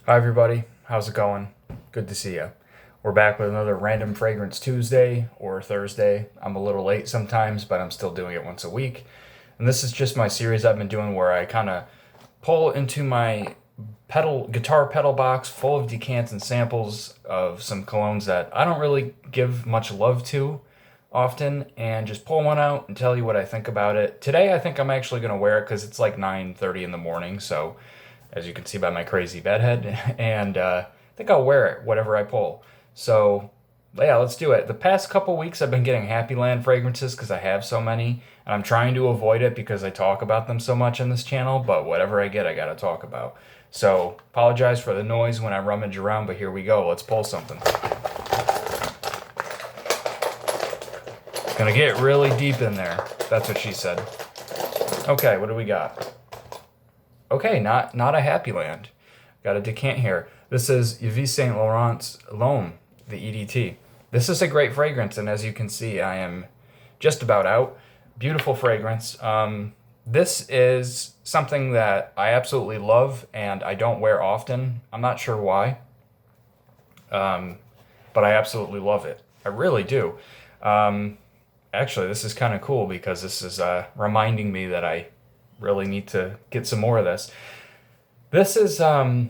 Hi, everybody. How's it going? Good to see you. We're back with another Random Fragrance Tuesday or Thursday. I'm a little late sometimes, but I'm still doing it once a week. And this is just my series I've been doing where I kind of pull into my guitar pedal box full of decants and samples of some colognes that I don't really give much love to often and just pull one out and tell you what I think about it. Today I think I'm actually going to wear it because it's like 9:30 in the morning, so as you can see by my crazy bedhead, and I think I'll wear it whatever I pull. So yeah, let's do it. The past couple weeks I've been getting Happy Land fragrances because I have so many, and I'm trying to avoid it because I talk about them so much on this channel, but whatever I get, I gotta talk about. So apologize for the noise when I rummage around, but here we go. Let's pull something. Gonna get really deep in there. That's what she said. Okay, what do we got? Okay, not a Happy Land. Got a decant here. This is Yves Saint Laurent's L'Homme, the EDT. This is a great fragrance, and as you can see, I am just about out. Beautiful fragrance. This is something that I absolutely love, and I don't wear often. I'm not sure why, but I absolutely love it. I really do. Actually, this is kind of cool because this is reminding me that I really need to get some more of this. This is a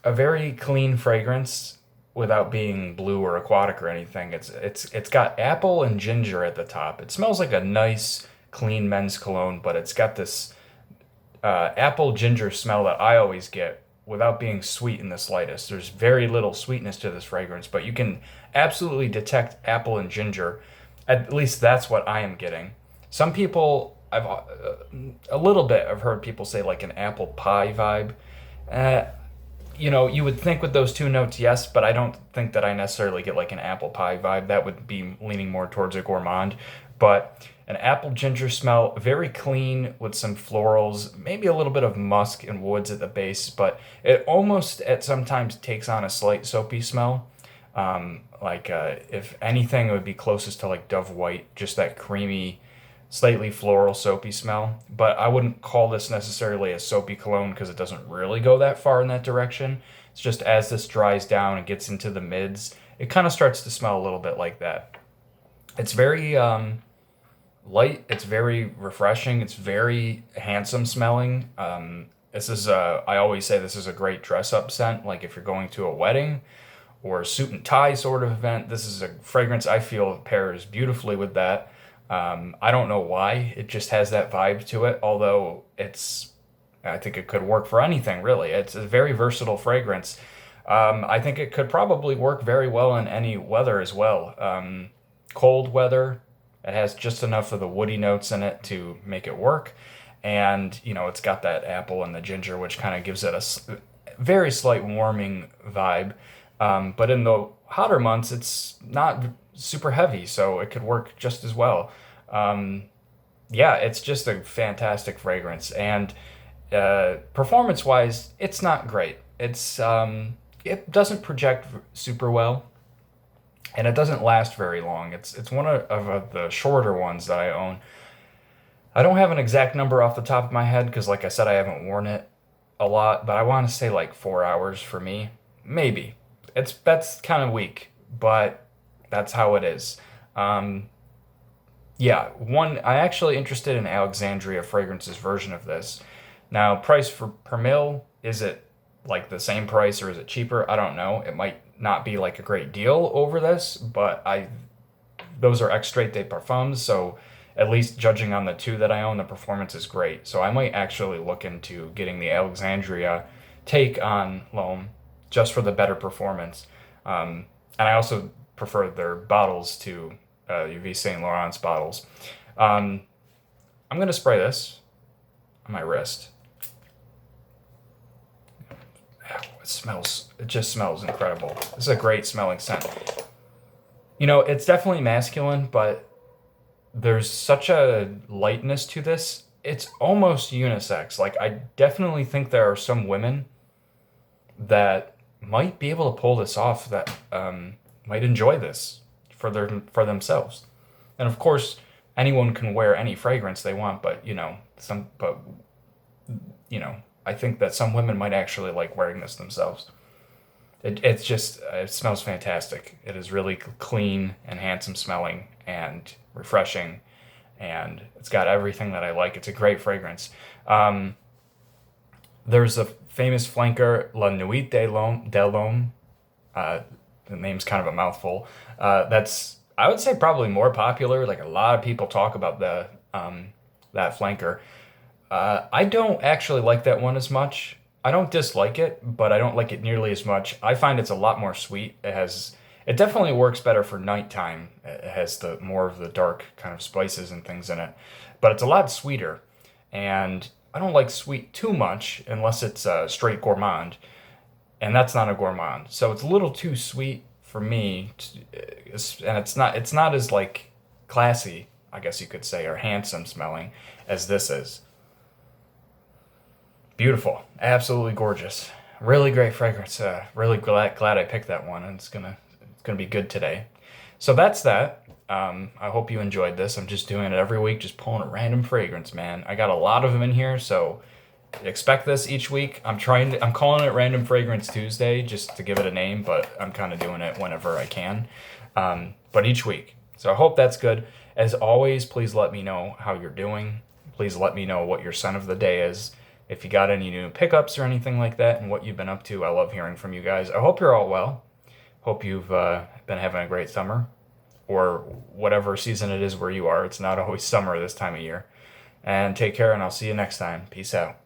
very clean fragrance without being blue or aquatic or anything. It's got apple and ginger at the top. It smells like a nice clean men's cologne, but it's got this apple ginger smell that I always get without being sweet in the slightest. There's very little sweetness to this fragrance, but you can absolutely detect apple and ginger. At least that's what I am getting. Some people, I've a little bit, I've heard people say like an apple pie vibe. Uh, you would think with those two notes, yes, but I don't think that I necessarily get like an apple pie vibe. That would be leaning more towards a gourmand. But an apple ginger smell, very clean with some florals, maybe a little bit of musk and woods at the base, but it almost at sometimes takes on a slight soapy smell. If anything, it would be closest to like Dove White, just that creamy, slightly floral soapy smell. But I wouldn't call this necessarily a soapy cologne because it doesn't really go that far in that direction. It's just as this dries down and gets into the mids, it kind of starts to smell a little bit like that. It's very light. It's very refreshing. It's very handsome smelling. This is I always say this is a great dress up scent. Like if you're going to a wedding or a suit and tie sort of event, this is a fragrance I feel pairs beautifully with that. I don't know why it just has that vibe to it, although I think it could work for anything really. It's a very versatile fragrance. I think it could probably work very well in any weather as well. Cold weather, it has just enough of the woody notes in it to make it work. And, it's got that apple and the ginger, which kind of gives it a very slight warming vibe. But in the hotter months, it's not super heavy, so it could work just as well. Yeah, it's just a fantastic fragrance. And performance-wise, it's not great. It doesn't project super well, and it doesn't last very long. It's one of the shorter ones that I own. I don't have an exact number off the top of my head because, like I said, I haven't worn it a lot, but I want to say like 4 hours for me, maybe. That's kind of weak, but that's how it is. Um, yeah, one I actually interested in Alexandria Fragrance's version of this. Now, price for per mil, is it like the same price or is it cheaper? I don't know. It might not be like a great deal over this, but I those are extrait de parfums, so at least judging on the two that I own, the performance is great. So I might actually look into getting the Alexandria take on L'Homme just for the better performance. And I also prefer their bottles to Yves Saint Laurent's bottles. Um, I'm gonna spray this on my wrist. It just smells incredible. This is a great smelling scent. It's definitely masculine, but there's such a lightness to this. It's almost unisex. Like I definitely think there are some women that might be able to pull this off that might enjoy this for themselves. And of course, anyone can wear any fragrance they want, but you know, I think that some women might actually like wearing this themselves. It's just, it smells fantastic. It is really clean and handsome smelling and refreshing, and it's got everything that I like. It's a great fragrance. Um, there's a famous flanker, La Nuit de l'Homme. Uh, the name's kind of a mouthful. That's, I would say, probably more popular. Like a lot of people talk about that flanker. I don't actually like that one as much. I don't dislike it, but I don't like it nearly as much. I find it's a lot more sweet. It definitely works better for nighttime. It has the more of the dark kind of spices and things in it, but it's a lot sweeter. And I don't like sweet too much unless it's a straight gourmand, and that's not a gourmand. So it's a little too sweet for me, and it's not as like classy, I guess you could say, or handsome smelling as this is. Beautiful, absolutely gorgeous, really great fragrance. Really glad I picked that one, and it's gonna be good today. So that's that. I hope you enjoyed this. I'm just doing it every week, just pulling a random fragrance, man. I got a lot of them in here, so expect this each week. I'm calling it Random Fragrance Tuesday just to give it a name, but I'm kind of doing it whenever I can. But each week. So I hope that's good. As always, please let me know how you're doing. Please let me know what your scent of the day is. If you got any new pickups or anything like that and what you've been up to, I love hearing from you guys. I hope you're all well. Hope you've been having a great summer or whatever season it is where you are. It's not always summer this time of year. And take care, and I'll see you next time. Peace out.